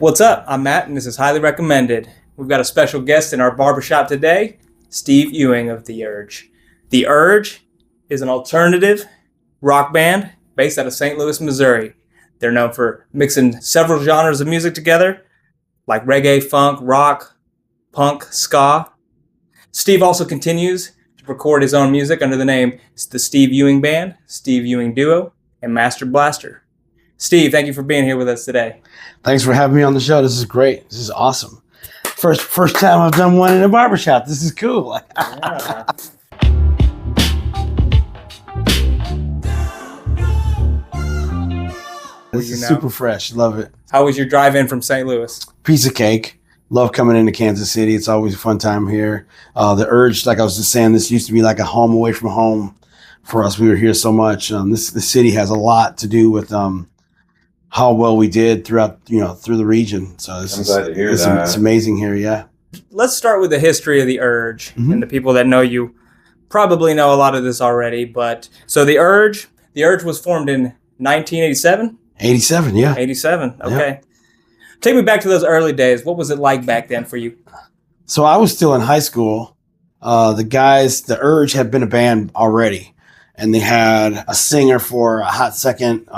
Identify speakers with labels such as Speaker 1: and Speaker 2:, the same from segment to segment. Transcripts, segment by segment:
Speaker 1: What's up? I'm Matt, and this is Highly Recommended. We've got a special guest in our barbershop today, Steve Ewing of The Urge. The Urge is an alternative rock band based out of St. Louis, Missouri. They're known for mixing several genres of music together, like reggae, funk, rock, punk, ska. Steve also continues to record his own music under the name The Steve Ewing Band, Steve Ewing Duo, and Master Blaster. Steve, thank you for being here with us today.
Speaker 2: Thanks for having me on the show. This is great. This is awesome. First time I've done one in a barbershop. This is cool.
Speaker 1: Yeah.
Speaker 2: This is super fresh. Love it.
Speaker 1: How was your drive in from St. Louis?
Speaker 2: Piece of cake. Love coming into Kansas City. It's always a fun time here. The Urge, like I was just saying, this used to be like a home away from home for us. We were here so much. The city has a lot to do with how well we did throughout, through the region. So
Speaker 3: I'm glad to hear that.
Speaker 2: It's amazing here. Yeah.
Speaker 1: Let's start with the history of The Urge. And the people that know you probably know a lot of this already. But so The Urge was formed in 1987?
Speaker 2: 87, yeah.
Speaker 1: 87, okay.
Speaker 2: Yeah.
Speaker 1: Take me back to those early days. What was it like back then for you?
Speaker 2: So I was still in high school. The Urge had been a band already. And they had a singer for a hot second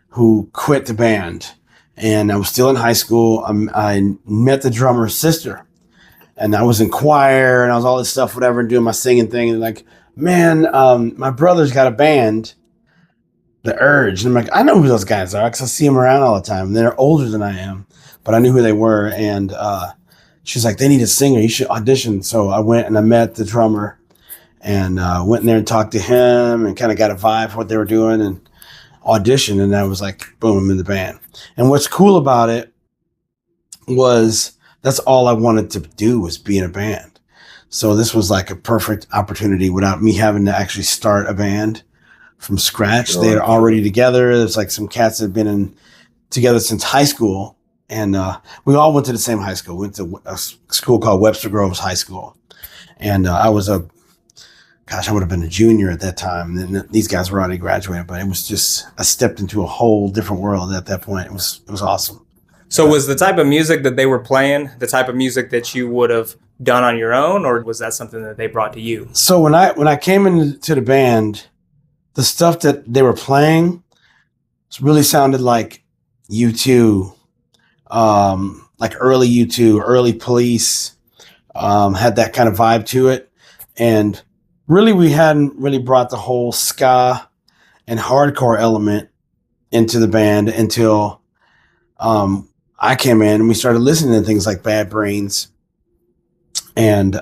Speaker 2: who quit the band. And I was still in high school. I met the drummer's sister. And I was in choir and I was all this stuff, whatever, doing my singing thing. And like, man, my brother's got a band, The Urge. And I'm like, I know who those guys are because I see them around all the time. They're older than I am, but I knew who they were. And she's like, they need a singer. You should audition. So I went and I met the drummer and went in there and talked to him and kind of got a vibe for what they were doing and auditioned. And I was like, boom, I'm in the band. And what's cool about it was that's all I wanted to do was be in a band. So this was like a perfect opportunity without me having to actually start a band from scratch.
Speaker 3: Sure.
Speaker 2: They were already together. There's like some cats that have been together since high school. And we all went to the same high school. We went to a school called Webster Groves High School. And I would have been a junior at that time. And these guys were already graduated, but it was just, I stepped into a whole different world at that point. It was awesome.
Speaker 1: So was the type of music that they were playing the type of music that you would have done on your own, or was that something that they brought to you?
Speaker 2: So when I came into the band, the stuff that they were playing really sounded like U2, like early U2, early Police, had that kind of vibe to it. And really, we hadn't really brought the whole ska and hardcore element into the band until I came in and we started listening to things like Bad Brains. And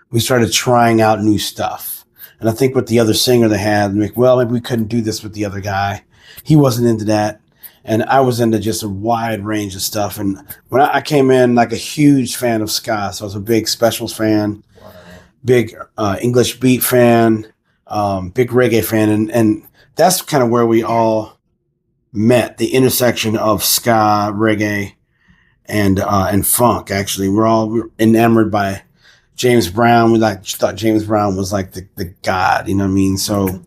Speaker 2: we started trying out new stuff. And I think with the other singer they had, maybe we couldn't do this with the other guy. He wasn't into that. And I was into just a wide range of stuff. And when I came in, like a huge fan of ska, so I was a big Specials fan, big English beat fan, big reggae fan. And that's kind of where we all met, the intersection of ska, reggae, and funk. Actually, we were enamored by James Brown. We thought James Brown was like the god, you know what I mean? So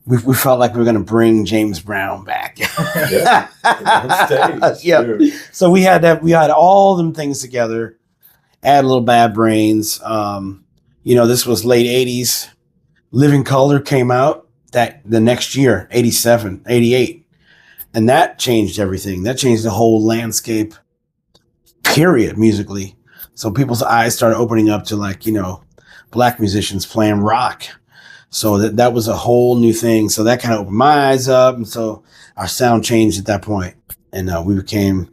Speaker 2: we felt like we were going to bring James Brown back.
Speaker 3: Yeah. On stage,
Speaker 2: Yeah.
Speaker 3: too.
Speaker 2: So we had all them things together. Add a little Bad Brains. This was late 80s. Living Color came out the next year, 87, 88. And that changed everything. That changed the whole landscape, period, musically. So people's eyes started opening up to black musicians playing rock. So that was a whole new thing. So that kind of opened my eyes up. And so our sound changed at that point. And we became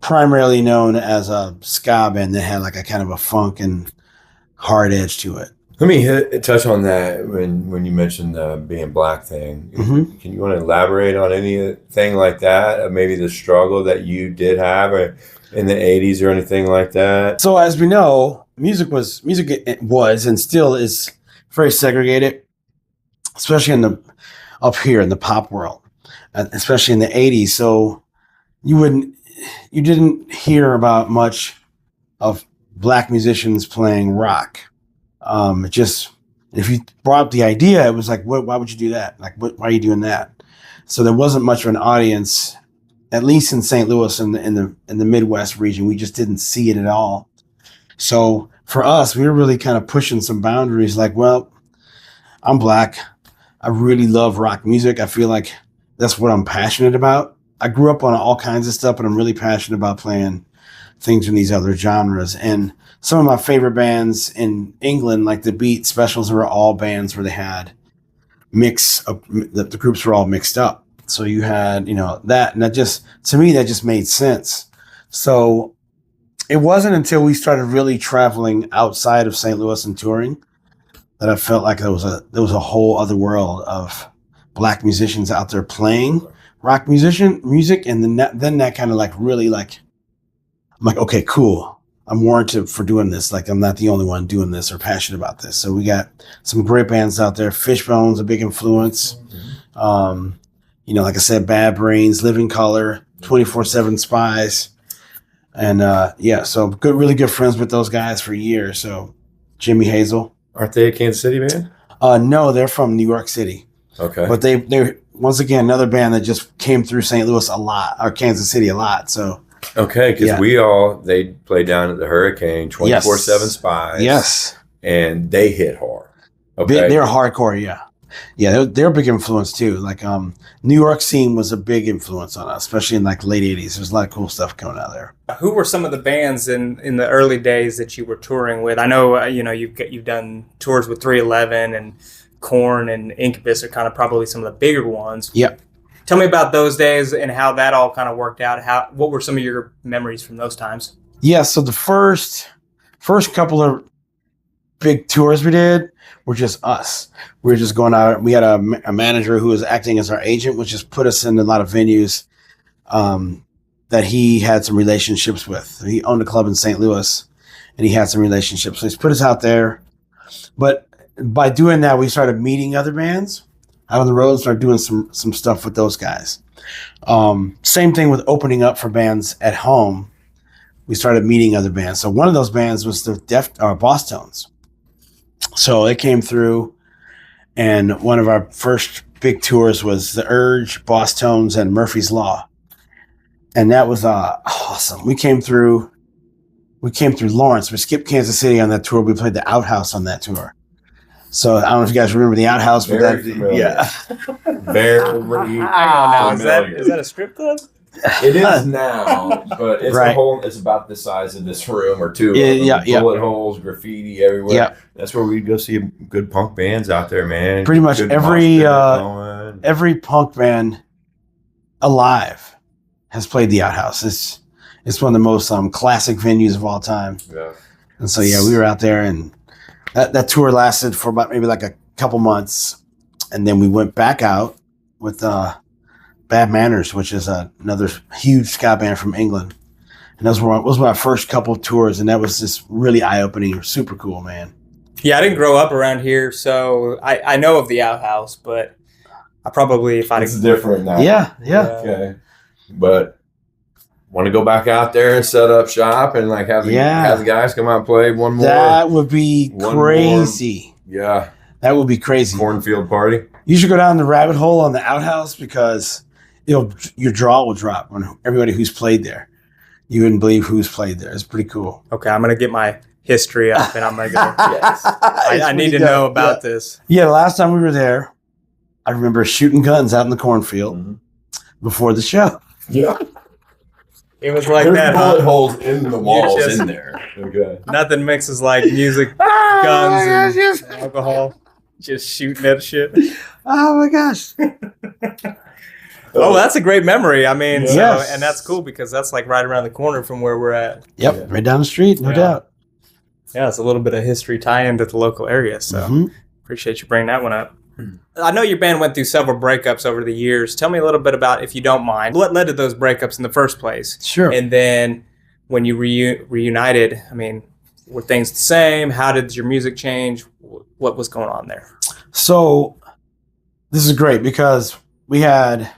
Speaker 2: primarily known as a ska band that had like a kind of a funk and hard edge to it.
Speaker 3: Let me touch on that when you mentioned the being black thing.
Speaker 2: Mm-hmm.
Speaker 3: Can you want to elaborate on anything like that? Maybe the struggle that you did have in the 80s or anything like that?
Speaker 2: So as we know, music was and still is very segregated, especially up here in the pop world, especially in the 80s. So you didn't hear about much of black musicians playing rock. If you brought up the idea, it was like, why would you do that? Like, why are you doing that? So there wasn't much of an audience at least in St. Louis in the Midwest region, we just didn't see it at all. So for us, we were really kind of pushing some boundaries. Like, well, I'm Black. I really love rock music. I feel like that's what I'm passionate about. I grew up on all kinds of stuff, but I'm really passionate about playing things in these other genres. And some of my favorite bands in England, like the Beat Specials, were all bands where they had the groups were all mixed up. So you had, that, and that just, to me, that just made sense. So it wasn't until we started really traveling outside of St. Louis and touring that I felt like there was a whole other world of Black musicians out there playing rock music. And then that kind of like really like, I'm like, okay, cool. I'm warranted for doing this. Like, I'm not the only one doing this or passionate about this. So we got some great bands out there. Fishbone's a big influence. Like I said, Bad Brains, Living Color, 24/7 Spies. And so good, really good friends with those guys for years. So Jimmy Hazel.
Speaker 3: Aren't they a Kansas City band?
Speaker 2: No, they're from New York City.
Speaker 3: Okay.
Speaker 2: But they're once again another band that just came through St. Louis a lot, or Kansas City a lot. So
Speaker 3: okay, because they played down at the Hurricane, 24/7 Spies.
Speaker 2: Yes.
Speaker 3: And they hit hard. Okay.
Speaker 2: They're hardcore, yeah. Yeah, they're a big influence too. Like New York scene was a big influence on us, especially in like late 80s. There's a lot of cool stuff coming out there.
Speaker 1: Who were some of the bands in the early days that you were touring with? I know you've done tours with 311 and Korn and Incubus are kind of probably some of the bigger ones.
Speaker 2: Yep.
Speaker 1: Tell me about those days and how that all kind of worked out. What were some of your memories from those times?
Speaker 2: Yeah, so the first couple of big tours we did were just us. We were just going out. We had a manager who was acting as our agent, which just put us in a lot of venues that he had some relationships with. He owned a club in St. Louis, and he had some relationships. So he's put us out there. But by doing that, we started meeting other bands out on the road and started doing some stuff with those guys. Same thing with opening up for bands at home. We started meeting other bands. So one of those bands was the Boss Tones. So it came through, and one of our first big tours was The Urge, Boss Tones, and Murphy's Law. And that was awesome. We came through Lawrence. We skipped Kansas City on that tour. We played the Outhouse on that tour. So I don't know if you guys remember the Outhouse.
Speaker 3: Very familiar.
Speaker 2: Yeah.
Speaker 3: Very
Speaker 1: familiar. Is that a strip club?
Speaker 3: It is now, but it's
Speaker 2: right.
Speaker 3: It's about the size of this room or two. Bullet holes, graffiti everywhere.
Speaker 2: Yeah.
Speaker 3: That's where we'd go see good punk bands out there, man.
Speaker 2: Pretty much
Speaker 3: good
Speaker 2: every punk band alive has played the Outhouse. It's one of the most classic venues of all time.
Speaker 3: Yeah.
Speaker 2: And so we were out there, and that tour lasted for about maybe like a couple months, and then we went back out with Bad Manners, which is another huge ska band from England. And those was my first couple of tours, and that was just really eye-opening. Super cool, man.
Speaker 1: Yeah, I didn't grow up around here, so I know of the Outhouse, but I probably,
Speaker 3: it's different now.
Speaker 2: Yeah.
Speaker 3: Okay. But want to go back out there and set up shop and like have the guys come out and play one more?
Speaker 2: That would be crazy.
Speaker 3: Yeah.
Speaker 2: That would be crazy.
Speaker 3: Cornfield party.
Speaker 2: You should go down the rabbit hole on the Outhouse, because your jaw will drop on everybody who's played there. You wouldn't believe who's played there. It's pretty cool.
Speaker 1: Okay, I'm going to get my history up and I'm going to go. Yes. I need to know about this.
Speaker 2: Yeah, the last time we were there, I remember shooting guns out in the cornfield before the show.
Speaker 3: Yeah.
Speaker 1: It was like
Speaker 3: There's
Speaker 1: that.
Speaker 3: bullet holes in the walls
Speaker 1: just-
Speaker 3: in there. Okay.
Speaker 1: Nothing mixes like music, guns, and alcohol. Just shooting at shit.
Speaker 2: Oh my gosh.
Speaker 1: Oh, that's a great memory. I mean,
Speaker 2: Yes.
Speaker 1: and that's cool because that's like right around the corner from where we're at.
Speaker 2: Yep, right down the street, no doubt.
Speaker 1: Yeah, it's a little bit of history tie-in to the local area, so appreciate you bringing that one up. I know your band went through several breakups over the years. Tell me a little bit about, if you don't mind, what led to those breakups in the first place?
Speaker 2: Sure.
Speaker 1: And then when you reunited, I mean, were things the same? How did your music change? What was going on there?
Speaker 2: So this is great because we had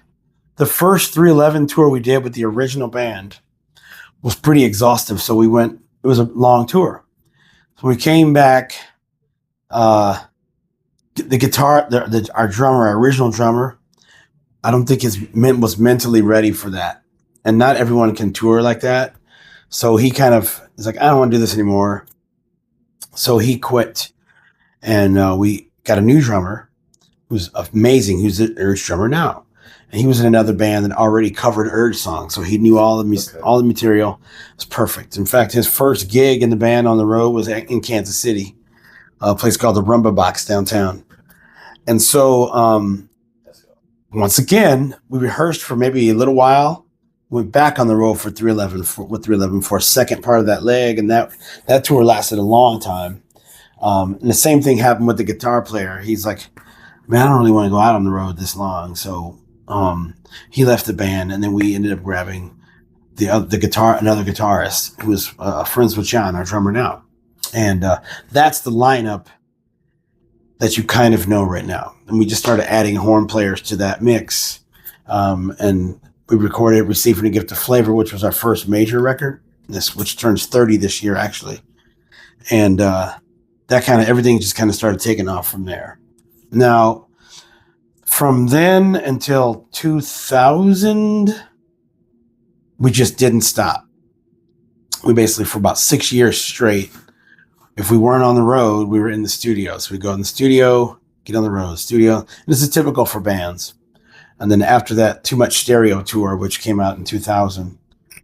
Speaker 2: the first 311 tour we did with the original band was pretty exhaustive. So it was a long tour. So we came back, the guitar, our drummer, our original drummer, I don't think was mentally ready for that. and not everyone can tour like that. So he kind of is like, I don't want to do this anymore. So he quit, and we got a new drummer who's amazing, who's the Urge drummer now. And he was in another band that already covered Urge songs, so he knew all the material. It was perfect. In fact, his first gig in the band on the road was in Kansas City, a place called the Rumba Box downtown. And so once again, we rehearsed for maybe a little while, went back on the road for 311 for a second part of that leg, and that tour lasted a long time. And the same thing happened with the guitar player. He's like, man, I don't really want to go out on the road this long. So he left the band, and then we ended up grabbing another guitarist who was friends with John, our drummer now. And that's the lineup that you kind of know right now. And we just started adding horn players to that mix. And we recorded Receiving a Gift of Flavor, which was our first major record, which turns 30 this year, actually. And that kind of, everything just kind of started taking off from there. Now, from then until 2000, we just didn't stop. We basically, for about 6 years straight, if we weren't on the road, we were in the studio. So we'd go in the studio, get on the road, studio. And this is typical for bands. And then after that Too Much Stereo tour, which came out in 2000,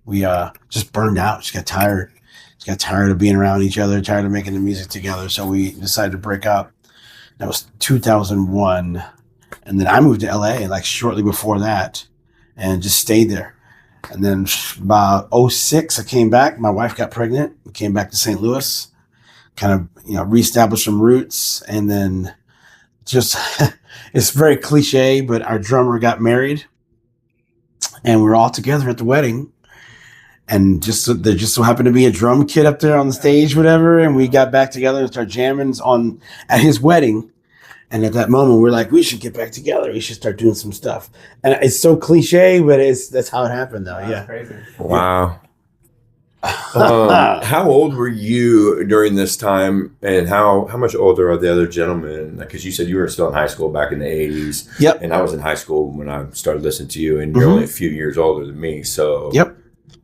Speaker 2: we just burned out. Just got tired. Just got tired of being around each other, tired of making the music together. So we decided to break up. That was 2001. And then I moved to LA like shortly before that and just stayed there. And then about 2006, I came back. My wife got pregnant. We came back to St. Louis, kind of, reestablished some roots. And then just, it's very cliche, but our drummer got married and we were all together at the wedding. And there just so happened to be a drum kit up there on the stage, whatever. And we got back together and started jamming at his wedding. And at that moment, we're like, we should get back together. We should start doing some stuff. And it's so cliche, but that's how it happened, though.
Speaker 1: Wow,
Speaker 2: yeah.
Speaker 1: Crazy.
Speaker 3: Wow. How old were you during this time, and how much older are the other gentlemen? Because you said you were still in high school back in the 80s.
Speaker 2: Yep.
Speaker 3: And I was in high school when I started listening to you, and you're only a few years older than me. So
Speaker 2: Yep.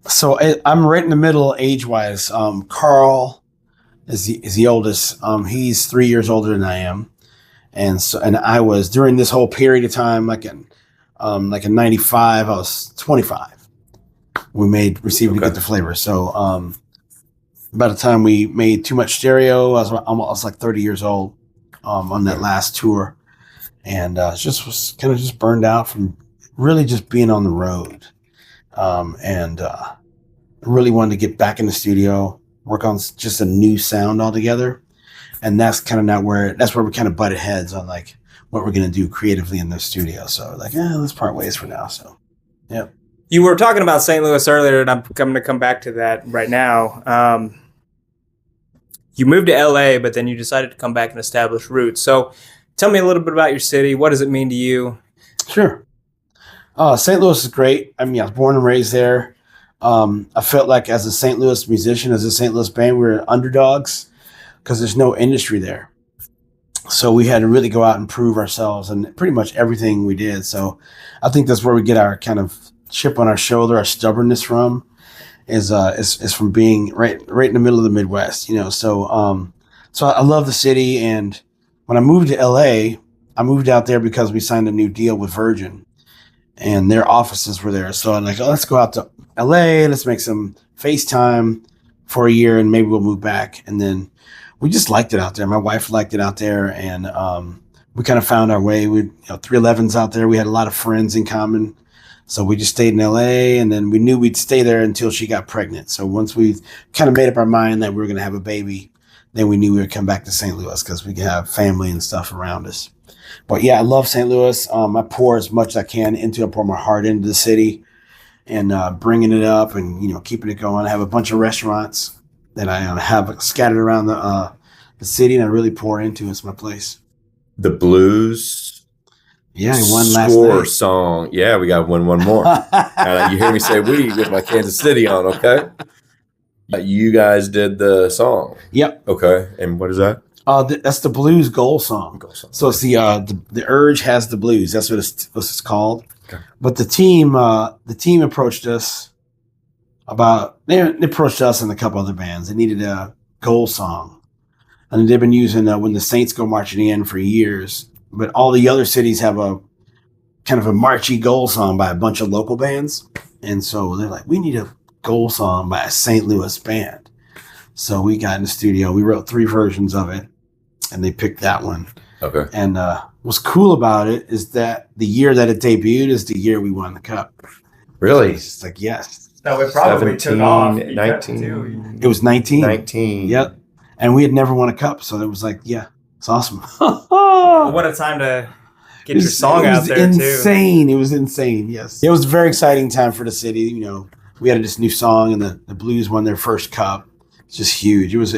Speaker 2: So I'm right in the middle age-wise. Carl is the oldest. He's 3 years older than I am. And I was, during this whole period of time, like in 95, I was 25. We made Receiving a Gift of Flavor. So by the time we made Too Much Stereo, I was like 30 years old on that last tour. And was kind of just burned out from really just being on the road. And really wanted to get back in the studio, work on just a new sound altogether. And that's kind of that's where we kind of butted heads on like what we're going to do creatively in the studio. So like, let's part ways for now. So, yeah.
Speaker 1: You were talking about St. Louis earlier, and I'm going to come back to that right now. You moved to LA, but then you decided to come back and establish roots. So tell me a little bit about your city. What does it mean to you?
Speaker 2: Sure. St. Louis is great. I mean, I was born and raised there. I felt like as a St. Louis musician, as a St. Louis band, we were underdogs because there's no industry there. So we had to really go out and prove ourselves and pretty much everything we did. So I think that's where we get our kind of chip on our shoulder, our stubbornness from is from being right in the middle of the Midwest, So I love the city. And when I moved to LA, I moved out there because we signed a new deal with Virgin and their offices were there. So I'm like, let's go out to LA. Let's make some FaceTime for a year and maybe we'll move back. And then we just liked it out there. My wife liked it out there, and we kind of found our way. 311's out there. We had a lot of friends in common, so we just stayed in LA, and then we knew we'd stay there until she got pregnant. So once we kind of made up our mind that we were going to have a baby, then we knew we would come back to St. Louis because we could have family and stuff around us. But yeah, I love St. Louis. I pour as much as I can into it. I pour my heart into the city and bringing it up and keeping it going. I have a bunch of restaurants that I have scattered around the city, and I really pour into. It's my place.
Speaker 3: The blues,
Speaker 2: yeah, one last
Speaker 3: score song. Yeah, we got one more. You hear me say "we" with my Kansas City on. Okay, you guys did the song.
Speaker 2: Yep.
Speaker 3: Okay, and what is that?
Speaker 2: That's the blues goal song. So it's the Urge has the blues. That's what it's called.
Speaker 3: Okay.
Speaker 2: But the team approached us they approached us and a couple other bands. They needed a goal song, and they've been using When the Saints Go Marching In for years. But all the other cities have a kind of a marchy goal song by a bunch of local bands, and so they're like, we need a goal song by a St. Louis band. So we got in the studio. We wrote 3 versions of it, and they picked that one.
Speaker 3: Okay.
Speaker 2: And what's cool about it is that the year that it debuted is the year we won the cup.
Speaker 3: Really?
Speaker 2: It's just like, yes.
Speaker 1: No, it probably
Speaker 3: 17,
Speaker 1: took off.
Speaker 3: 19.
Speaker 2: It was 19.
Speaker 3: 19.
Speaker 2: Yep. And we had never won a cup, so it was like, yeah, it's awesome.
Speaker 1: What a time to get your song out there,
Speaker 2: insane. It was insane, yes. It was a very exciting time for the city. You know, we had this new song, and the Blues won their first cup. It's just huge. It was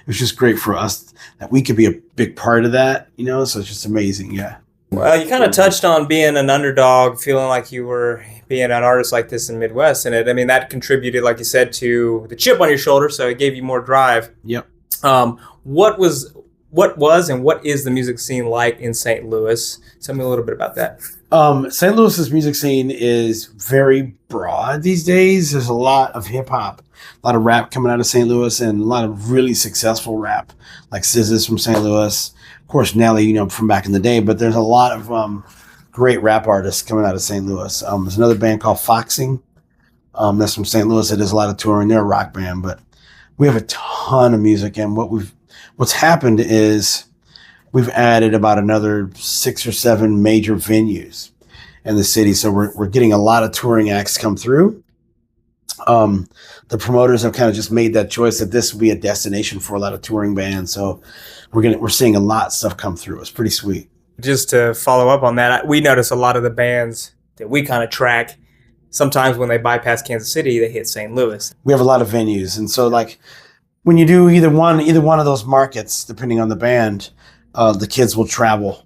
Speaker 2: just great for us that we could be a big part of that, you know, so it's just amazing, yeah.
Speaker 1: Well, you kind of touched on being an underdog, feeling like you were being an artist like this in Midwest, and I mean, that contributed, like you said, to the chip on your shoulder, so it gave you more drive.
Speaker 2: Yep.
Speaker 1: What was and what is the music scene like in St. Louis? Tell me a little bit about that.
Speaker 2: St. Louis's music scene is very broad these days. There's a lot of hip hop, a lot of rap coming out of St. Louis, and a lot of really successful rap, like SZA's from St. Louis. Of course, Nelly, you know, from back in the day, but there's a lot of great rap artists coming out of St. Louis. There's another band called Foxing. That's from St. Louis. That does a lot of touring. They're a rock band, but we have a ton of music, and what's happened is we've added about another 6 or 7 major venues in the city. So we're getting a lot of touring acts come through. The promoters have kind of just made that choice that this will be a destination for a lot of touring bands. So we're seeing a lot of stuff come through. It's pretty sweet.
Speaker 1: Just to follow up on that, we notice a lot of the bands that we kind of track, sometimes when they bypass Kansas City, they hit St. Louis.
Speaker 2: We have a lot of venues. And so like when you do either one of those markets, depending on the band, the kids will travel.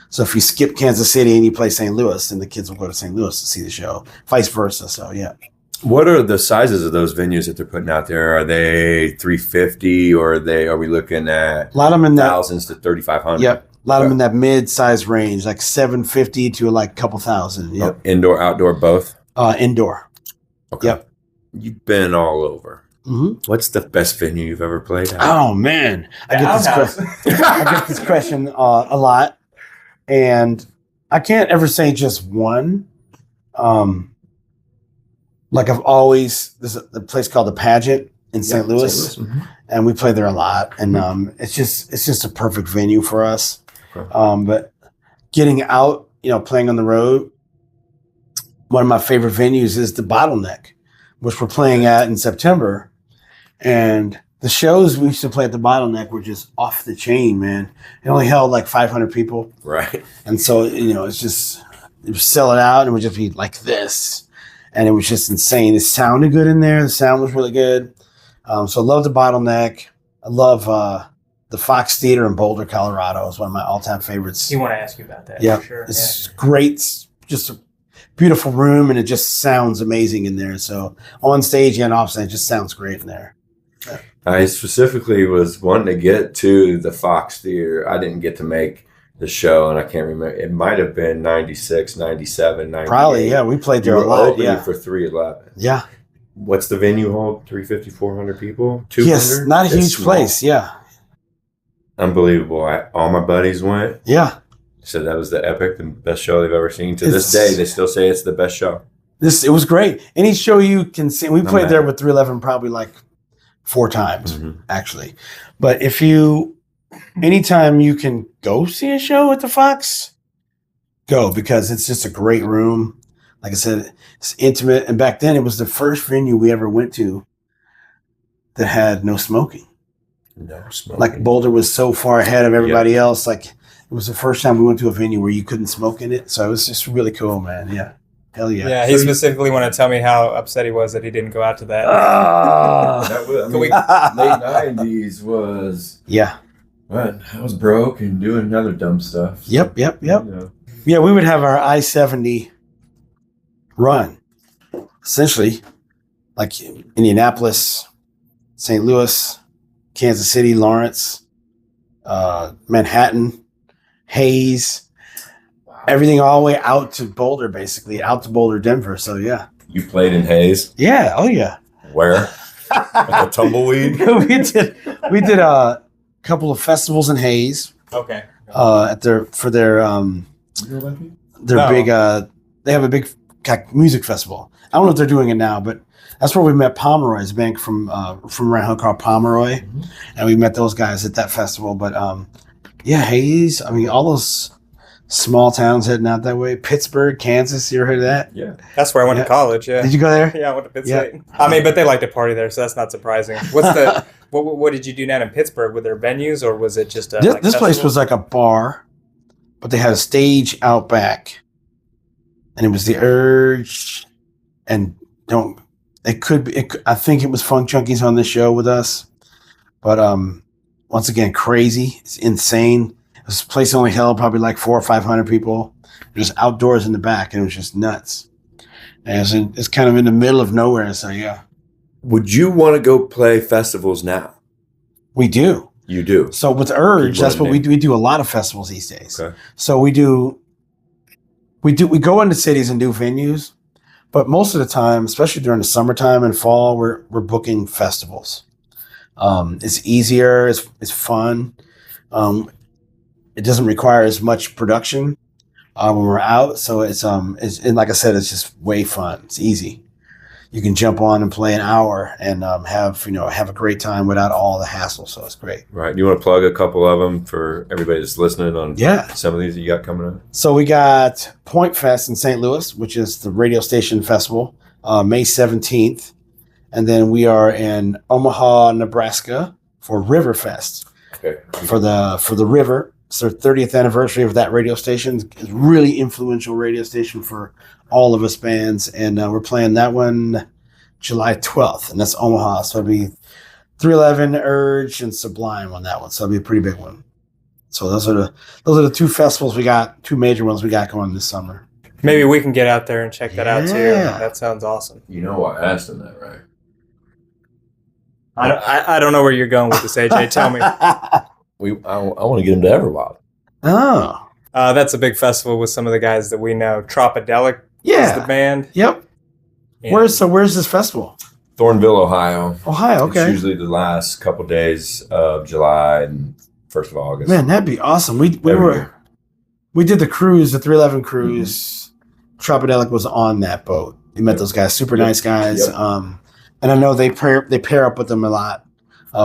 Speaker 2: So if you skip Kansas City and you play St. Louis, then the kids will go to St. Louis to see the show, vice versa. So, yeah.
Speaker 3: What are the sizes of those venues that they're putting out there? Are they 350 or are we looking at
Speaker 2: a lot of them in
Speaker 3: thousands to 3,500?
Speaker 2: Yep. A lot of them in that mid-size range, like 750 to like a couple thousand. Yep.
Speaker 3: Indoor, outdoor, both?
Speaker 2: Indoor.
Speaker 3: Okay.
Speaker 2: Yep.
Speaker 3: You've been all over.
Speaker 2: Mm-hmm.
Speaker 3: What's the best venue you've ever played at?
Speaker 2: Oh, man. I get this question a lot. And I can't ever say just one. Like I've always, there's a place called The Pageant in St. Louis,
Speaker 3: Mm-hmm.
Speaker 2: and we play there a lot. And it's just a perfect venue for us.
Speaker 3: Okay.
Speaker 2: But getting out, you know, playing on the road, one of my favorite venues is the Bottleneck, which we're playing at in September. And the shows we used to play at the Bottleneck were just off the chain, man. It only held like 500 people.
Speaker 3: Right.
Speaker 2: And so, you know, it would sell it out and it would just be like this. And it was just insane. It sounded good in there. The sound was really good. So I love the Bottleneck. I love the Fox Theater in Boulder, Colorado. Is one of my all-time favorites.
Speaker 1: You want to ask you about that?
Speaker 2: Yeah.
Speaker 1: For sure.
Speaker 2: It's great. It's just a beautiful room, and it just sounds amazing in there. So on stage and off stage, it just sounds great in there. Yeah.
Speaker 3: I specifically was wanting to get to the Fox Theater. I didn't get to make the show, and I can't remember. It might have been 96, 97, 98.
Speaker 2: Probably, yeah. We played there
Speaker 3: You
Speaker 2: a
Speaker 3: were
Speaker 2: lot.
Speaker 3: opening
Speaker 2: Yeah.
Speaker 3: for 311.
Speaker 2: Yeah.
Speaker 3: What's the venue hold? 350, 400 people? 200?
Speaker 2: Yes, not a
Speaker 3: It's
Speaker 2: huge
Speaker 3: small.
Speaker 2: place. Yeah.
Speaker 3: Unbelievable. All my buddies went.
Speaker 2: Yeah.
Speaker 3: Said that was the epic, the best show they've ever seen. To
Speaker 2: It's-
Speaker 3: this day, they still say it's the best show.
Speaker 2: It was great. Any show you can see. We
Speaker 3: No
Speaker 2: played there
Speaker 3: matter.
Speaker 2: with 311 probably like 4 times,
Speaker 3: Mhm.
Speaker 2: actually. But anytime you can go see a show at the Fox, go, because it's just a great room. Like I said, it's intimate. And back then, it was the first venue we ever went to that had no smoking.
Speaker 3: No smoke.
Speaker 2: Like Boulder was so far ahead of everybody else. Like it was the first time we went to a venue where you couldn't smoke in it. So it was just really cool, man. Yeah. Hell yeah.
Speaker 1: Yeah, he specifically wanted to tell me how upset he was that he didn't go out to that.
Speaker 3: That was,
Speaker 1: Can we-
Speaker 3: late 90s was,
Speaker 2: Yeah.
Speaker 3: what? I was broke and doing other dumb stuff.
Speaker 2: Yep.
Speaker 3: You know.
Speaker 2: Yeah, we would have our I-70 run, essentially, like Indianapolis, St. Louis, Kansas City, Lawrence, Manhattan, Hayes, everything all the way out to Boulder, basically out to Boulder, Denver. So yeah.
Speaker 3: You played in Hayes?
Speaker 2: Yeah. Oh yeah.
Speaker 3: Where? Like a tumbleweed?
Speaker 2: we did a couple of festivals in Hayes.
Speaker 1: Okay.
Speaker 2: At their big they have a big music festival. I don't know if they're doing it now, but that's where we met Pomeroy's band from around here called Pomeroy, and we met those guys at that festival. But yeah, Hayes. I mean, all those small towns heading out that way. Pittsburgh, Kansas. You ever heard of that?
Speaker 3: Yeah.
Speaker 1: That's where I went to college. Yeah.
Speaker 2: Did you go there?
Speaker 1: Yeah, I went to Pitt State. I mean, but they like to party there, so that's not surprising. What's the what did you do down in Pittsburgh? Were there venues, or was it just
Speaker 2: this place was like a bar, but they had a stage out back, and it was the Urge, and I think it was Funk Junkies on this show with us, but once again, crazy. It's insane. This place only held probably like 400 or 500 people. Just outdoors in the back, and it was just nuts. And it's kind of in the middle of nowhere, so yeah.
Speaker 3: Would you want to go play festivals now?
Speaker 2: We do.
Speaker 3: You do.
Speaker 2: So with Urge, that's what we do. We do a lot of festivals these days.
Speaker 3: Okay.
Speaker 2: So we go into cities and do venues, but most of the time, especially during the summertime and fall, we're booking festivals. It's easier. It's fun. It doesn't require as much production when we're out. So it's and like I said, it's just way fun. It's easy. You can jump on and play an hour and have a great time without all the hassle. So it's great.
Speaker 3: Right. You want to plug a couple of them for everybody that's listening on some of these that you got coming up?
Speaker 2: So we got Point Fest in St. Louis, which is the radio station festival, May 17th. And then we are in Omaha, Nebraska for River Fest.
Speaker 3: Okay.
Speaker 2: For the river. It's their 30th anniversary of that radio station. It's a really influential radio station for all of us bands. And we're playing that one July 12th. And that's Omaha. So it'll be 311, Urge, and Sublime on that one. So it'll be a pretty big one. So those are the two festivals we got, two major ones we got going this summer.
Speaker 1: Maybe we can get out there and check that out too. That sounds awesome.
Speaker 3: You know I asked him that, right?
Speaker 1: I don't know where you're going with this, AJ. Tell me.
Speaker 3: I want to get him to Everwild.
Speaker 2: Oh.
Speaker 1: That's a big festival with some of the guys that we know. Tropodelic is the band.
Speaker 2: Yep.
Speaker 1: And
Speaker 2: where's this festival?
Speaker 3: Thornville, Ohio.
Speaker 2: Ohio, okay.
Speaker 3: It's usually the last couple days of July and 1st of August.
Speaker 2: Man, that'd be awesome. We did the cruise, the 311 cruise. Tropodelic was on that boat. We met those guys, super nice guys. Yep. And I know they pair up with them a lot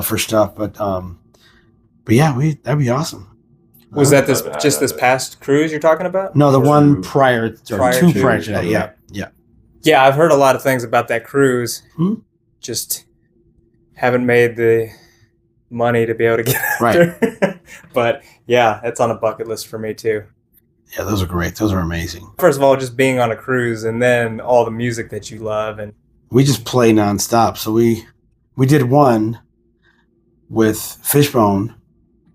Speaker 2: for stuff, but yeah, that'd be awesome.
Speaker 1: Was that this past cruise you're talking about?
Speaker 2: No, the one prior to that. Yeah.
Speaker 1: Yeah, I've heard a lot of things about that cruise. Just haven't made the money to be able to get out there. But yeah, it's on a bucket list for me too.
Speaker 2: Yeah, those are great. Those are amazing.
Speaker 1: First of all, just being on a cruise and then all the music that you love. And
Speaker 2: we just play nonstop. So we did one with Fishbone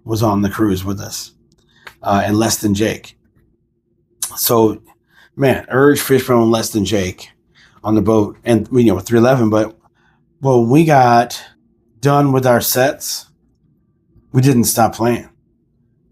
Speaker 2: was on the cruise with us, and Less Than Jake. So, man, Urge, Fishbone, Less Than Jake on the boat, and with 311. But when we got done with our sets, we didn't stop playing.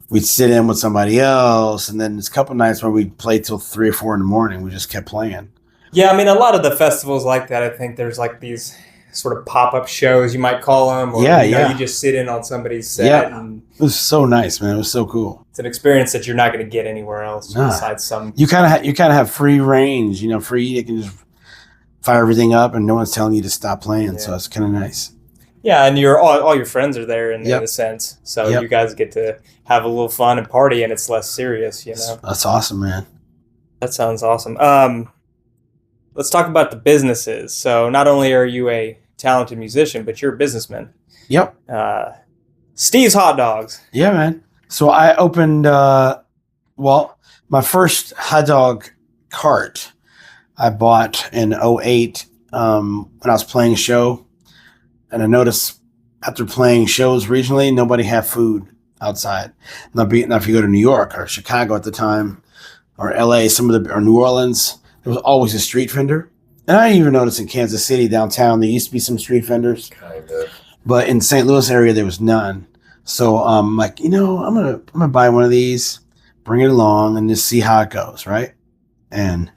Speaker 2: We'd sit in with somebody else, and then there's a couple nights where we'd play till 3 or 4 in the morning. We just kept playing.
Speaker 1: Yeah, I mean, a lot of the festivals like that, I think there's like these sort of pop-up shows, you might call them. Or, you just sit in on somebody's set.
Speaker 2: Yeah.
Speaker 1: And
Speaker 2: it was so nice, man. It was so cool.
Speaker 1: It's an experience that you're not going to get anywhere else besides some.
Speaker 2: You kind of have free range, free. You can just fire everything up, and no one's telling you to stop playing. Yeah. So it's kind of nice. Yeah,
Speaker 1: and all your friends are there in a sense. So you guys get to have a little fun and party, and it's less serious,
Speaker 2: That's awesome, man.
Speaker 1: That sounds awesome. Let's talk about the businesses. So not only are you a talented musician, but you're a businessman.
Speaker 2: Yep.
Speaker 1: Steve's Hot Dogs.
Speaker 2: Yeah, man. So I opened, my first hot dog cart I bought in 2008 when I was playing a show. And I noticed after playing shows regionally, nobody had food outside. Now if you go to New York or Chicago at the time, or LA, or New Orleans, there was always a street vendor. And I even noticed in Kansas City downtown, there used to be some street vendors.
Speaker 3: Kind of.
Speaker 2: But in St. Louis area, there was none. So I'm like, I'm gonna buy one of these. bring it along and just see how it goes, right? And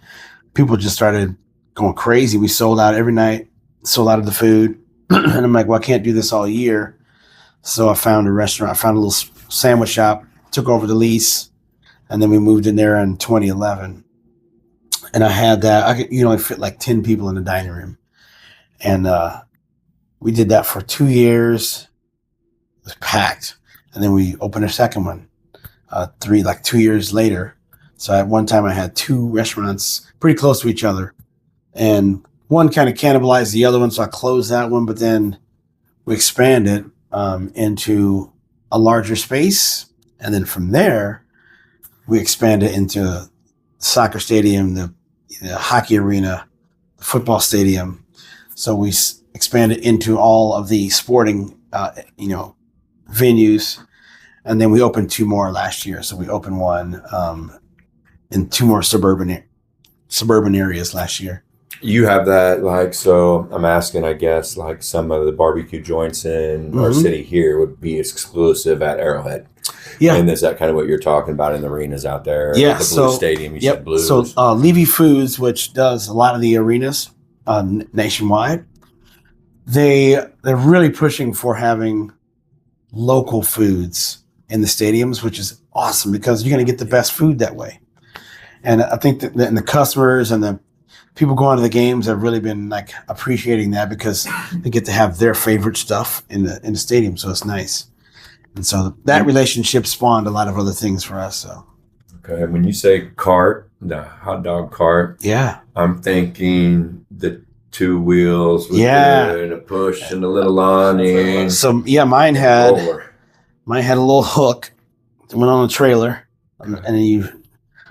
Speaker 2: people just started going crazy. We sold out every night, sold out of the food. And I'm like, well, I can't do this all year. So I found a restaurant. I found a little sandwich shop, took over the lease, and then we moved in there in 2011. And I had that. You know, fit like 10 people in the dining room. And we did that for 2 years. It was packed. And then we opened a second one, 2 years later. So at one time I had 2 restaurants pretty close to each other. And one kind of cannibalized the other one, so I closed that one. But then we expanded into a larger space. And then from there, we expanded into the soccer stadium, the hockey arena, the football stadium. So we expanded into all of the sporting, venues. And then we opened 2 more last year. So we opened one in 2 more suburban areas last year.
Speaker 3: You have that, so I'm asking, I guess, some of the barbecue joints in our city here would be exclusive at Arrowhead. Yeah. And is that kind of what you're talking about in the arenas out there?
Speaker 2: Yeah.
Speaker 3: The Blue Stadium, you said Blues.
Speaker 2: So Levy Foods, which does a lot of the arenas nationwide, they're really pushing for having local foods in the stadiums, which is awesome because you're going to get the best food that way. And I think that the customers and the people going to the games have really been appreciating that because they get to have their favorite stuff in the stadium. So it's nice. And so that relationship spawned a lot of other things for us. So.
Speaker 3: Okay. When you say cart, the hot dog cart,
Speaker 2: yeah, I'm
Speaker 3: thinking the 2 wheels with a push and a little awning.
Speaker 2: So mine had a little hook that went on a trailer, and then you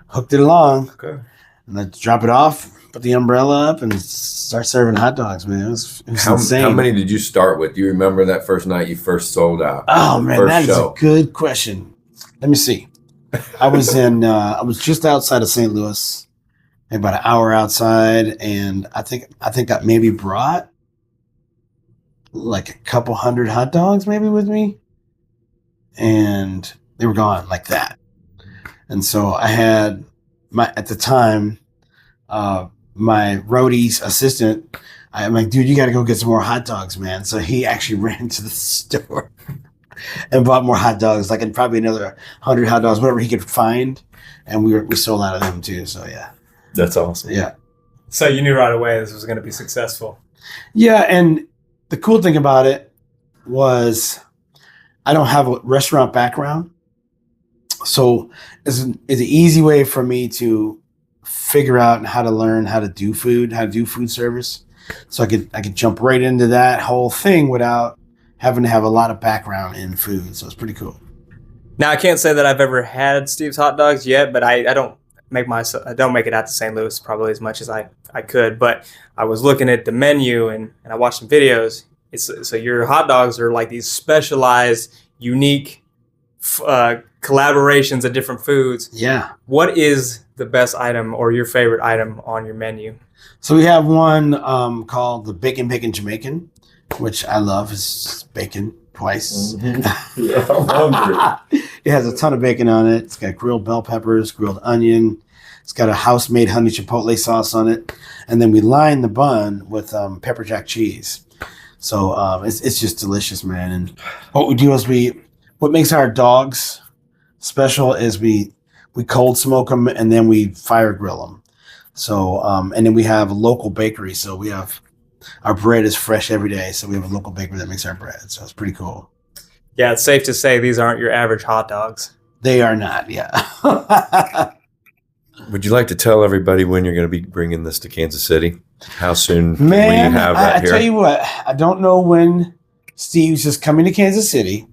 Speaker 2: hooked it along, and then drop it off, put the umbrella up, and start serving hot dogs. Man, it was insane.
Speaker 3: How many did you start with? Do you remember that first night you first sold out?
Speaker 2: Oh man, that is a good question. Let me see. I was I was just outside of St. Louis, about an hour outside, and I think I maybe brought a couple hundred hot dogs maybe with me, and they were gone like that. And so I had at the time, my roadie's assistant, I'm like, dude, you got to go get some more hot dogs, man. So he actually ran to the store and bought more hot dogs, and probably another 100 hot dogs, whatever he could find. And we sold out of them too. So yeah.
Speaker 3: That's awesome.
Speaker 2: Yeah.
Speaker 1: So you knew right away this was going to be successful.
Speaker 2: Yeah. And the cool thing about it was I don't have a restaurant background. So it's an easy way for me to figure out how to learn how to do food service. So I could jump right into that whole thing without having to have a lot of background in food. So it's pretty cool.
Speaker 1: Now I can't say that I've ever had Steve's hot dogs yet, but I don't make it out to St. Louis probably as much as I could. But I was looking at the menu and I watched some videos. So your hot dogs are like these specialized, unique collaborations of different foods.
Speaker 2: Yeah.
Speaker 1: What is the best item or your favorite item on your menu?
Speaker 2: So we have one called the Bacon Jamaican, which I love. It's bacon twice.
Speaker 3: Mm-hmm. Yeah, I'm hungry.
Speaker 2: It has a ton of bacon on it. It's got grilled bell peppers, grilled onion. It's got a house-made honey chipotle sauce on it. And then we line the bun with pepper jack cheese. So it's just delicious, man. And what we do is what makes our dogs special is we cold smoke them and then we fire grill them. So and then we have a local bakery. So we have our bread is fresh every day. So we have a local bakery that makes our bread. So it's pretty cool.
Speaker 1: Yeah, it's safe to say these aren't your average hot dogs.
Speaker 2: They are not. Yeah.
Speaker 3: Would you like to tell everybody when you're going to be bringing this to Kansas City? How soon will you have that here?
Speaker 2: I tell you what, I don't know when Steve's just coming to Kansas City,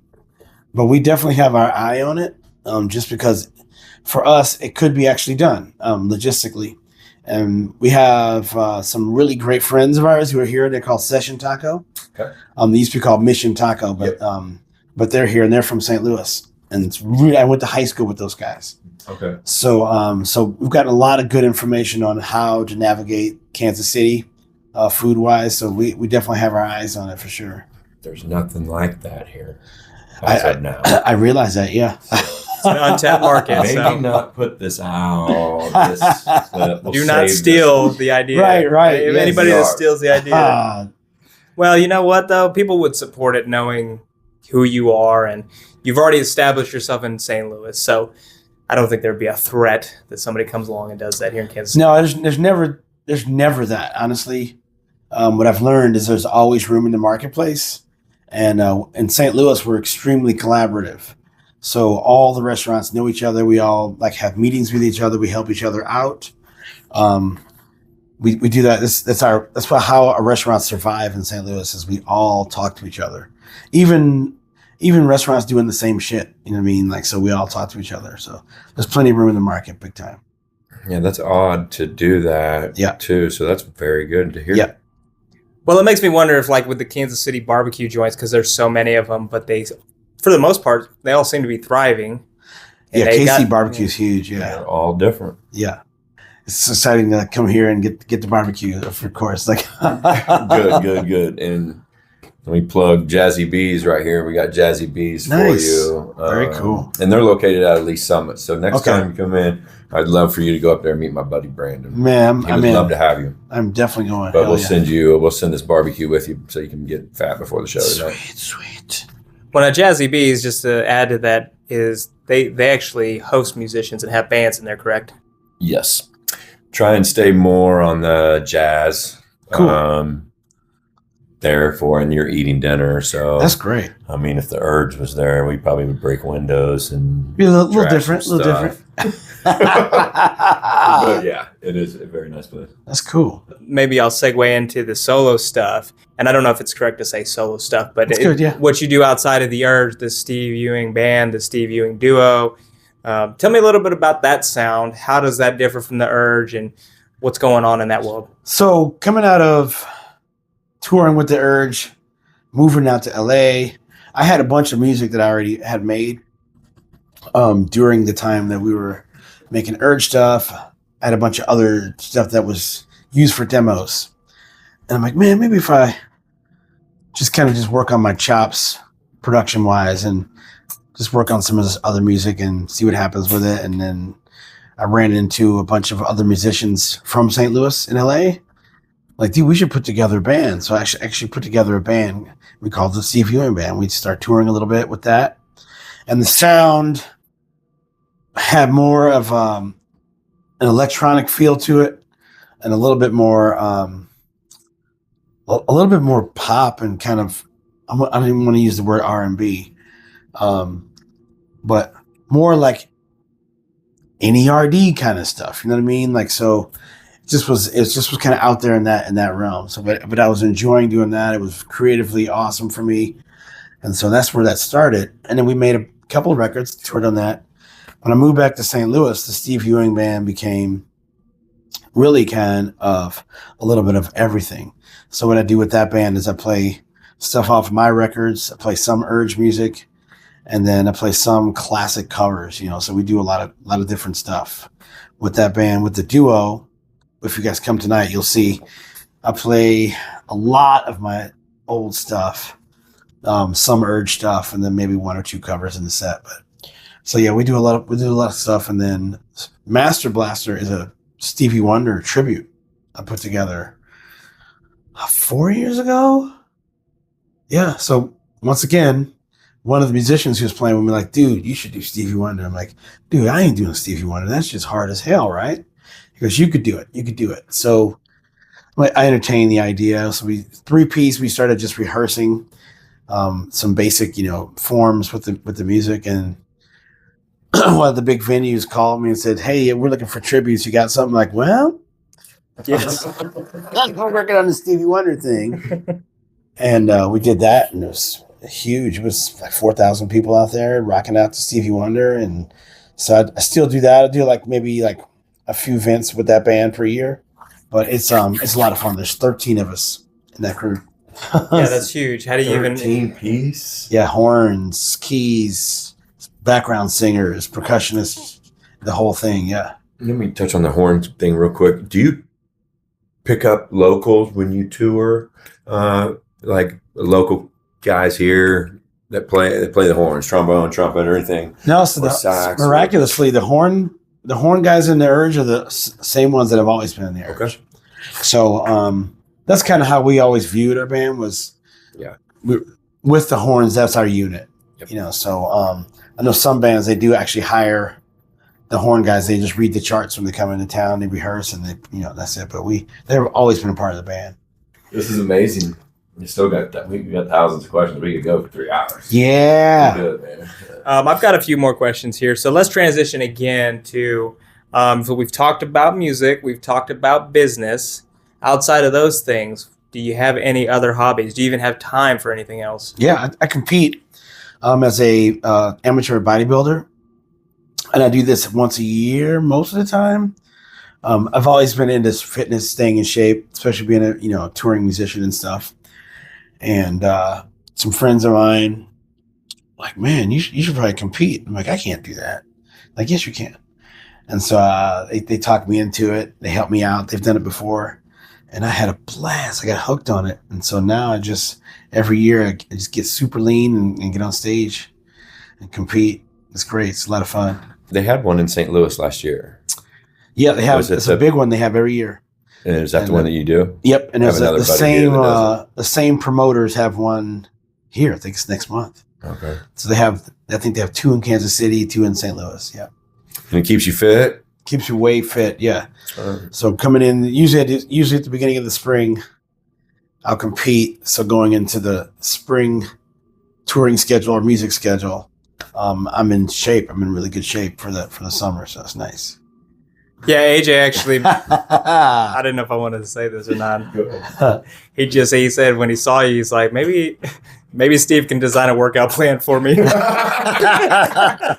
Speaker 2: but we definitely have our eye on it. Just because for us, it could be actually done logistically. And we have some really great friends of ours who are here. They're called Session Taco. Okay. They used to be called Mission Taco, but they're here and they're from St. Louis. And it's really, I went to high school with those guys.
Speaker 3: Okay.
Speaker 2: So so we've gotten a lot of good information on how to navigate Kansas City food wise. So we definitely have our eyes on it for sure.
Speaker 3: There's nothing like that here.
Speaker 2: I realize that, yeah.
Speaker 1: It's an untapped market.
Speaker 3: Maybe not put this out.
Speaker 1: Do not steal the idea.
Speaker 2: Right.
Speaker 1: If anybody that steals the idea. Well, you know what, though? People would support it knowing who you are, and you've already established yourself in St. Louis. So I don't think there'd be a threat that somebody comes along and does that here in Kansas City.
Speaker 2: No, there's never that, honestly. What I've learned is there's always room in the marketplace. And in St. Louis, we're extremely collaborative. So all the restaurants know each other. We all like have meetings with each other. We help each other out. We do that. That's how our restaurants survive in St. Louis is we all talk to each other. Even restaurants doing the same shit. You know what I mean? Like, so we all talk to each other. So there's plenty of room in the market, big time.
Speaker 3: Yeah, that's odd to do that too. So that's very good to hear.
Speaker 2: Yeah.
Speaker 1: Well, it makes me wonder if, like, with the Kansas City barbecue joints, because there's so many of them, but they, for the most part, they all seem to be thriving.
Speaker 2: Yeah, KC barbecue is huge. Yeah,
Speaker 3: they're all different.
Speaker 2: Yeah, it's exciting to come here and get the barbecue, of course. Like,
Speaker 3: good. And let me plug Jazzy Bees right here. We got Jazzy Bees for you.
Speaker 2: Very cool.
Speaker 3: And they're located out of Lee Summit. So next time you come in, I'd love for you to go up there and meet my buddy Brandon.
Speaker 2: Man,
Speaker 3: I would love to have you.
Speaker 2: I'm definitely going.
Speaker 3: But we'll send this barbecue with you so you can get fat before the show tonight.
Speaker 2: Sweet.
Speaker 1: Well, now Jazzy Bees, just to add to that, is they actually host musicians and have bands in there, correct?
Speaker 3: Yes. Try and stay more on the jazz.
Speaker 2: Cool.
Speaker 3: Therefore, and you're eating dinner, so
Speaker 2: that's great.
Speaker 3: I mean, if the Urge was there, we probably would break windows and
Speaker 2: be a little different.
Speaker 3: But yeah, it is a very nice place.
Speaker 2: That's cool.
Speaker 1: Maybe I'll segue into the solo stuff, and I don't know if it's correct to say solo stuff, but
Speaker 2: good, yeah.
Speaker 1: What you do outside of the Urge, the Steve Ewing band, the Steve Ewing duo. Tell me a little bit about that sound. How does that differ from the Urge, and what's going on in that world?
Speaker 2: So coming out of touring with the Urge, moving out to LA, I had a bunch of music that I already had made during the time that we were making Urge stuff. I had a bunch of other stuff that was used for demos. And I'm like, man, maybe if I just work on my chops production wise and just work on some of this other music and see what happens with it. And then I ran into a bunch of other musicians from St. Louis in LA. Like, dude, we should put together a band. So I actually put together a band. We called it the Steve Ewing Band. We'd start touring a little bit with that. And the sound had more of an electronic feel to it and a little bit more pop and kind of, I don't even want to use the word R&B, but more like NERD kind of stuff. You know what I mean? Like, so it just was kind of out there in that realm. So, but I was enjoying doing that. It was creatively awesome for me. And so that's where that started. And then we made a couple of records, toured on that. When I moved back to St. Louis, the Steve Ewing Band became really kind of a little bit of everything. So what I do with that band is I play stuff off my records. I play some Urge music, and then I play some classic covers, you know, so we do a lot of different stuff with that band. With the duo, if you guys come tonight, you'll see I play a lot of my old stuff, some Urge stuff, and then maybe one or two covers in the set. But so yeah, we do a lot of stuff. And then Master Blaster is a Stevie Wonder tribute I put together 4 years ago. Yeah. So once again, one of the musicians who was playing with me, like, dude, you should do Stevie Wonder. I'm like, dude, I ain't doing Stevie Wonder. That's just hard as hell, right? He goes, you could do it. You could do it. So I entertained the idea. So three-piece, we started just rehearsing some basic, forms with the music. And one of the big venues called me and said, hey, we're looking for tributes. You got something? Like, well, yes. I'm working on the Stevie Wonder thing. And we did that, and it was huge. It was like 4,000 people out there rocking out to Stevie Wonder. And so I still do that. I do maybe a few events with that band per year, but it's a lot of fun. There's 13 of us in that group.
Speaker 1: Yeah, that's huge. How do you
Speaker 3: 13 piece?
Speaker 2: Yeah, horns, keys, background singers, percussionists, the whole thing. Yeah.
Speaker 3: Let me touch on the horns thing real quick. Do you pick up locals when you tour? Like local guys here that play the horns, trombone, trumpet, everything.
Speaker 2: No, so miraculously, the horn guys in the Urge are the same ones that have always been in the Urge. Okay. So that's kind of how we always viewed our band was, with the horns, that's our unit. Yep. You know, so I know some bands, they do actually hire the horn guys. They just read the charts when they come into town, they rehearse, and that's it. But they've always been a part of the band.
Speaker 3: This is amazing. We still got that. We got thousands of questions. We could go for 3 hours.
Speaker 2: Yeah.
Speaker 3: Good, man.
Speaker 1: I've got a few more questions here. So let's transition again to, so we've talked about music. We've talked about business. Outside of those things, do you have any other hobbies? Do you even have time for anything else?
Speaker 2: Yeah, I compete as a amateur bodybuilder. And I do this once a year most of the time. I've always been into fitness, staying in shape, especially being a touring musician and stuff. And some friends of mine, like, man, you should probably compete. I'm like, I can't do that. Like, yes, you can. And so they talked me into it. They helped me out. They've done it before. And I had a blast. I got hooked on it. And so now every year, I just get super lean and get on stage and compete. It's great. It's a lot of fun.
Speaker 3: They had one in St. Louis last year.
Speaker 2: Yeah, they have. It's a big one they have every year.
Speaker 3: And is that the one that you do?
Speaker 2: Yep. And there's the same promoters have one here. I think it's next month.
Speaker 3: Okay.
Speaker 2: So I think they have 2 in Kansas City, 2 in St. Louis. Yeah.
Speaker 3: And it keeps you fit?
Speaker 2: Keeps you way fit. Yeah. So coming in, usually at the beginning of the spring, I'll compete. So going into the spring touring schedule or music schedule, I'm in shape. I'm in really good shape for the summer. So it's nice.
Speaker 1: Yeah, AJ actually, I didn't know if I wanted to say this or not. He said when he saw you, he's like, maybe Steve can design a workout plan for me. I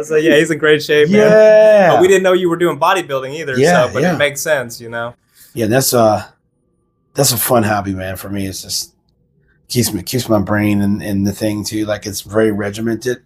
Speaker 1: said, yeah, he's in great shape, man.
Speaker 2: Yeah.
Speaker 1: But we didn't know you were doing bodybuilding either.
Speaker 2: Yeah,
Speaker 1: but it makes sense,
Speaker 2: Yeah, that's a fun hobby, man. For me, it's just keeps my brain in the thing too. Like, it's very regimented,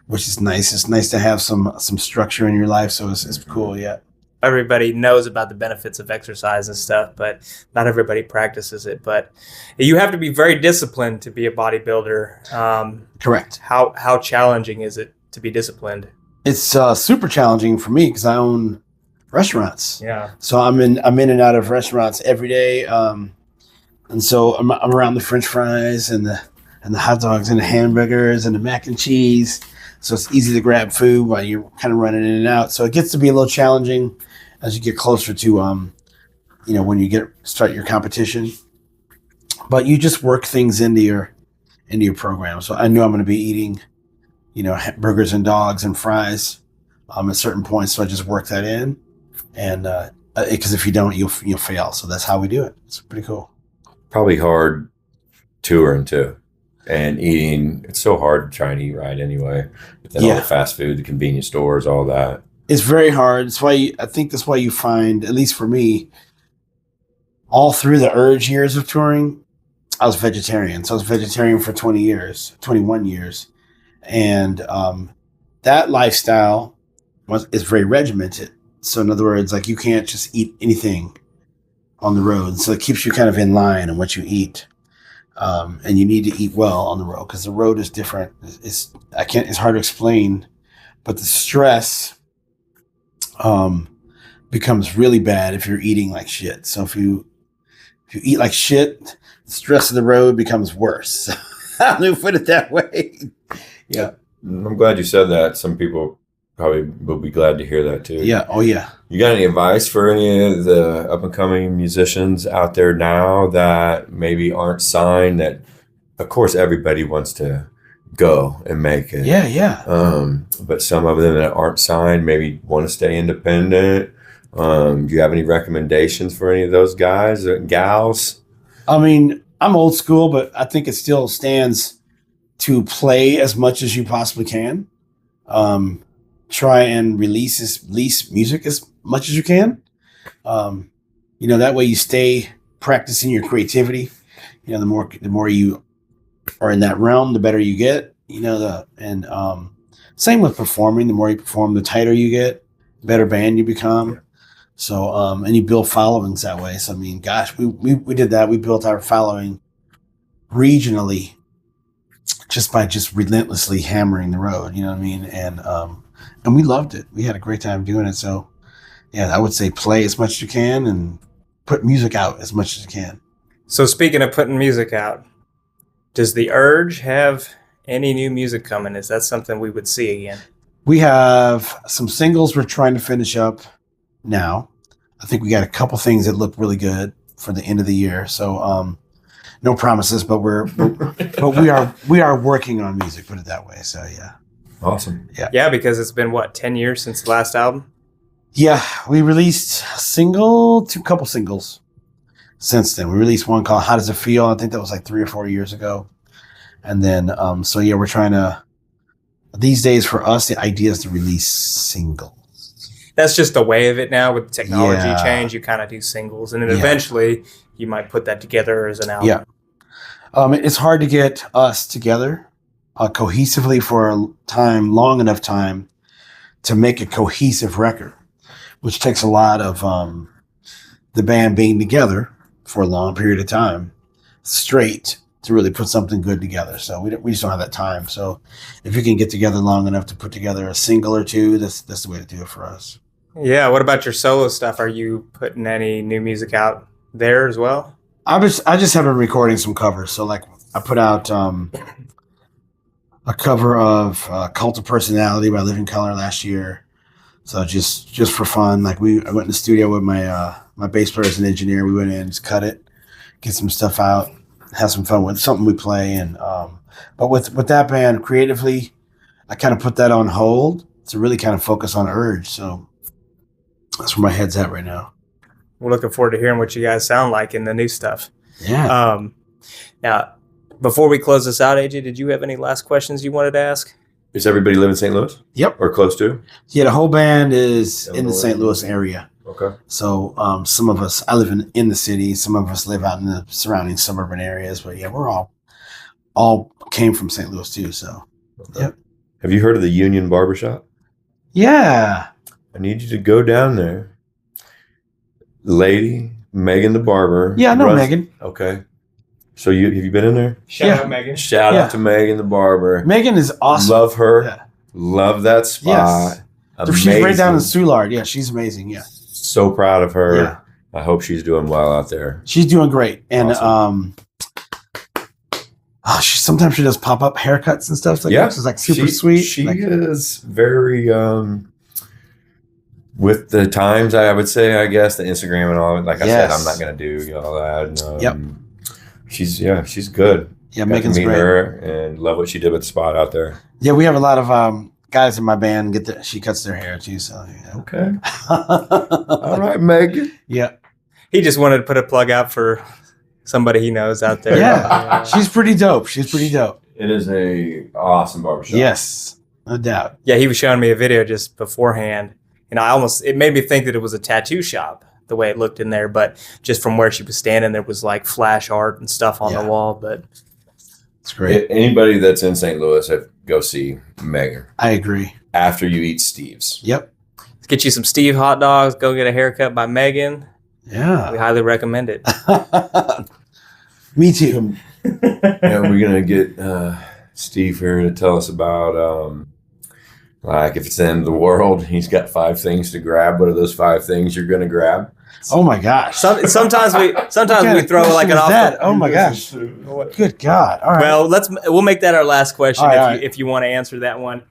Speaker 2: which is nice. It's nice to have some structure in your life. So it's cool. Yeah.
Speaker 1: Everybody knows about the benefits of exercise and stuff, but not everybody practices it. But you have to be very disciplined to be a bodybuilder.
Speaker 2: Correct.
Speaker 1: How challenging is it to be disciplined?
Speaker 2: It's super challenging for me because I own restaurants.
Speaker 1: Yeah.
Speaker 2: So I'm in and out of restaurants every day, and so I'm around the French fries and the hot dogs and the hamburgers and the mac and cheese. So it's easy to grab food while you're kind of running in and out. So it gets to be a little challenging as you get closer to, when you start your competition. But you just work things into your program. So I know I'm going to be eating, burgers and dogs and fries at certain points. So I just work that in, and because if you don't, you'll fail. So that's how we do it. It's pretty cool.
Speaker 3: Probably hard touring too. And eating, it's so hard to try and eat right anyway. But then all the fast food, the convenience stores, all that.
Speaker 2: It's very hard. I think that's why you find, at least for me, all through the Urge years of touring, I was vegetarian. So I was vegetarian for 21 years. And that lifestyle is very regimented. So in other words, like, you can't just eat anything on the road. So it keeps you kind of in line on what you eat. And you need to eat well on the road because the road is different. It's hard to explain, but the stress becomes really bad if you're eating like shit. So if you eat like shit, the stress of the road becomes worse. I don't put it that way. Yeah.
Speaker 3: I'm glad you said that. Some people probably will be glad to hear that too.
Speaker 2: Yeah. Oh yeah.
Speaker 3: You got any advice for any of the up and coming musicians out there now that maybe aren't signed? That, of course, everybody wants to go and make it.
Speaker 2: Yeah. Yeah.
Speaker 3: But some of them that aren't signed maybe want to stay independent. Do you have any recommendations for any of those guys or gals?
Speaker 2: I mean, I'm old school, but I think it still stands to play as much as you possibly can. Try and release music as much as you can. That way you stay practicing your creativity. The more you are in that realm, the better you get. Same with performing. The more you perform, the tighter you get, the better band you become. So and you build followings that way. So I mean, gosh, we did that. We built our following regionally, just by just relentlessly hammering the road, you know what I mean? And we loved it. We had a great time doing it. So yeah, I would say play as much as you can and put music out as much as you can.
Speaker 1: So speaking of putting music out, does The Urge have any new music coming? Is that something we would see again?
Speaker 2: We have some singles we're trying to finish up now. I think we got a couple things that look really good for the end of the year. So no promises, but we are working on music, put it that way. So yeah.
Speaker 3: Awesome.
Speaker 1: Yeah, because it's been 10 years since the last album?
Speaker 2: Yeah, we released a couple singles since then. We released one called How Does It Feel? I think that was like 3 or 4 years ago. And then, so yeah, we're trying to, these days for us, the idea is to release singles.
Speaker 1: That's just the way of it now with technology change. You kind of do singles, and then eventually you might put that together as an album.
Speaker 2: Yeah. It's hard to get us together cohesively for a long enough time to make a cohesive record, which takes a lot of the band being together for a long period of time straight to really put something good together. So we just don't have that time. So if you can get together long enough to put together a single or two, that's the way to do it for us.
Speaker 1: Yeah. What about your solo stuff? Are you putting any new music out there as well?
Speaker 2: I just have been recording some covers. So like I put out a cover of Cult of Personality by Living Colour last year. So just for fun, like I went in the studio with my bass player as an engineer. We went in, just cut it, get some stuff out, have some fun with something we play. And but with that band creatively, I kind of put that on hold to really kind of focus on Urge. So that's where my head's at right now.
Speaker 1: We're looking forward to hearing what you guys sound like in the new stuff.
Speaker 2: Yeah.
Speaker 1: Now, before we close this out, AJ, did you have any last questions you wanted to ask?
Speaker 3: Does everybody live in St. Louis?
Speaker 2: Yep.
Speaker 3: Or close to?
Speaker 2: Yeah, the whole band is in the St. Louis area.
Speaker 3: Okay.
Speaker 2: So some of us, I live in the city. Some of us live out in the surrounding suburban areas. But yeah, we're all came from St. Louis too. So,
Speaker 3: okay.
Speaker 2: Yep.
Speaker 3: Have you heard of the Union Barbershop?
Speaker 2: Yeah.
Speaker 3: I need you to go down there. Lady, Megan the barber.
Speaker 2: Yeah, I know Megan.
Speaker 3: Okay. So have you been in there?
Speaker 1: Shout out Megan.
Speaker 3: Shout out to Megan the barber.
Speaker 2: Megan is awesome.
Speaker 3: Love her.
Speaker 2: Yeah.
Speaker 3: Love that spot.
Speaker 2: Yes. She's right down in Soulard. Yeah, she's amazing. Yeah.
Speaker 3: So proud of her.
Speaker 2: Yeah.
Speaker 3: I hope she's doing well out there.
Speaker 2: She's doing great. And
Speaker 3: awesome.
Speaker 2: sometimes she does pop-up haircuts and stuff like that. She's like super sweet.
Speaker 3: She is very with the times, I would say, I guess, the Instagram and all. Like I said, I'm not going to do all that. And, she's good.
Speaker 2: Yeah, Megan's
Speaker 3: meet
Speaker 2: great.
Speaker 3: her and love what she did with the spot out there.
Speaker 2: Yeah, we have a lot of guys in my band she cuts their hair too. So yeah.
Speaker 3: Okay. All right, Megan.
Speaker 2: Yeah.
Speaker 1: He just wanted to put a plug out for somebody he knows out there.
Speaker 2: Yeah. She's pretty dope.
Speaker 3: It is a awesome barbershop.
Speaker 2: Yes, no doubt.
Speaker 1: Yeah, he was showing me a video just beforehand. And it made me think that it was a tattoo shop, the way it looked in there. But just from where she was standing, there was like flash art and stuff on the wall. But
Speaker 2: it's great.
Speaker 3: Anybody that's in St. Louis, go see Megan.
Speaker 2: I agree.
Speaker 3: After you eat Steve's.
Speaker 2: Yep.
Speaker 1: Let's get you some Steve hot dogs. Go get a haircut by Megan.
Speaker 2: Yeah.
Speaker 1: We highly recommend it.
Speaker 2: Me too.
Speaker 3: Yeah, we're going to get Steve here to tell us about... like if it's the end of the world, he's got 5 things to grab. What are those 5 things you're going to grab?
Speaker 2: Oh my gosh!
Speaker 1: Sometimes we throw like an off.
Speaker 2: Oh my gosh! Good God! All right.
Speaker 1: Well, we'll make that our last question
Speaker 2: if
Speaker 1: you want to answer that one.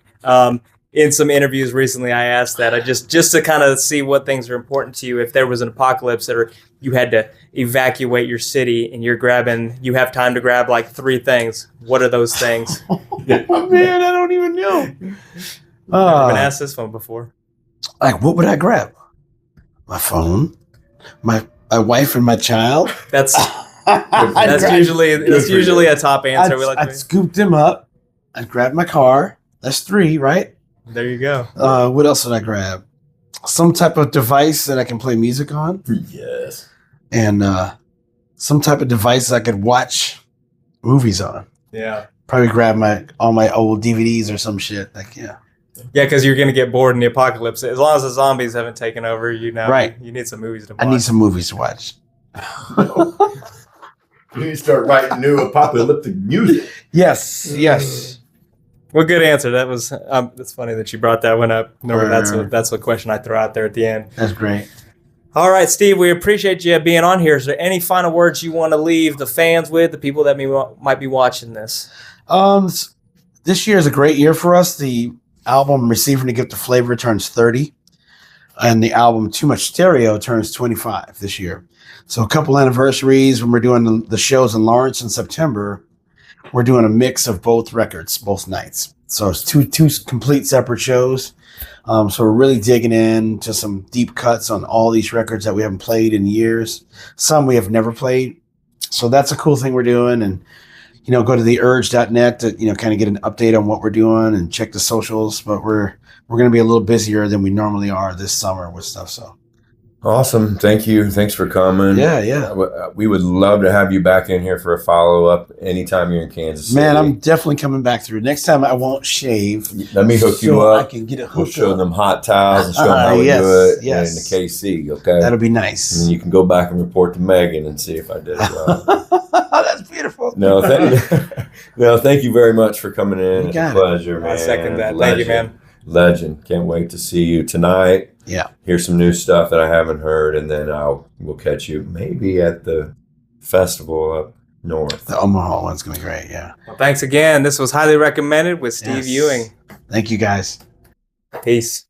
Speaker 1: In some interviews recently, I asked that just to kind of see what things are important to you. If there was an apocalypse or you had to evacuate your city and you have time to grab like 3 things. What are those things?
Speaker 2: Oh man, I don't even know.
Speaker 1: Never been asked this one before.
Speaker 2: Like, what would I grab? My phone, my wife, and my child.
Speaker 1: That's usually a top answer.
Speaker 2: I'd scoop them up. I'd grab my car. That's 3, right?
Speaker 1: There you go.
Speaker 2: What else would I grab? Some type of device that I can play music on.
Speaker 3: Yes.
Speaker 2: And some type of device I could watch movies on.
Speaker 1: Yeah.
Speaker 2: Probably grab all my old DVDs or some shit. Like, yeah.
Speaker 1: Yeah, because you're going to get bored in the apocalypse. As long as the zombies haven't taken over,
Speaker 2: right.
Speaker 1: You need some movies to watch.
Speaker 2: I need some movies to watch.
Speaker 3: You start writing new apocalyptic music.
Speaker 2: Yes.
Speaker 1: Well, good answer. That was. It's funny that you brought that one up. Normally, that's a question I throw out there at the end.
Speaker 2: That's great.
Speaker 1: All right, Steve. We appreciate you being on here. Is there any final words you want to leave the fans with, the people that might be watching this?
Speaker 2: This year is a great year for us. The album "Receiving the Gift of Flavor" turns 30, and the album "Too Much Stereo" turns 25 this year. So a couple anniversaries when we're doing the shows in Lawrence in September. We're doing a mix of both records, both nights. So it's two complete separate shows. So we're really digging into some deep cuts on all these records that we haven't played in years. Some we have never played. So that's a cool thing we're doing. And, go to theurge.net to, kind of get an update on what we're doing and check the socials. But we're going to be a little busier than we normally are this summer with stuff. So.
Speaker 3: Awesome. Thank you. Thanks for coming.
Speaker 2: Yeah.
Speaker 3: We would love to have you back in here for a follow-up anytime you're in Kansas City.
Speaker 2: Man, I'm definitely coming back through. Next time I won't shave.
Speaker 3: Let me hook you up.
Speaker 2: I can get a hook.
Speaker 3: We'll show them hot towels and show them how we do it in the KC, okay?
Speaker 2: That'll be nice.
Speaker 3: And then you can go back and report to Megan and see if I did it well.
Speaker 2: That's beautiful.
Speaker 3: No, thank you very much for coming in. It's a pleasure, man.
Speaker 1: I second that. Thank you, man.
Speaker 3: Legend. Can't wait to see you tonight.
Speaker 2: Yeah.
Speaker 3: Here's some new stuff that I haven't heard, and then we'll catch you maybe at the festival up north.
Speaker 2: The Omaha one's going to be great, yeah.
Speaker 1: Well, thanks again. This was Highly Recommended with Steve Ewing.
Speaker 2: Thank you, guys.
Speaker 1: Peace.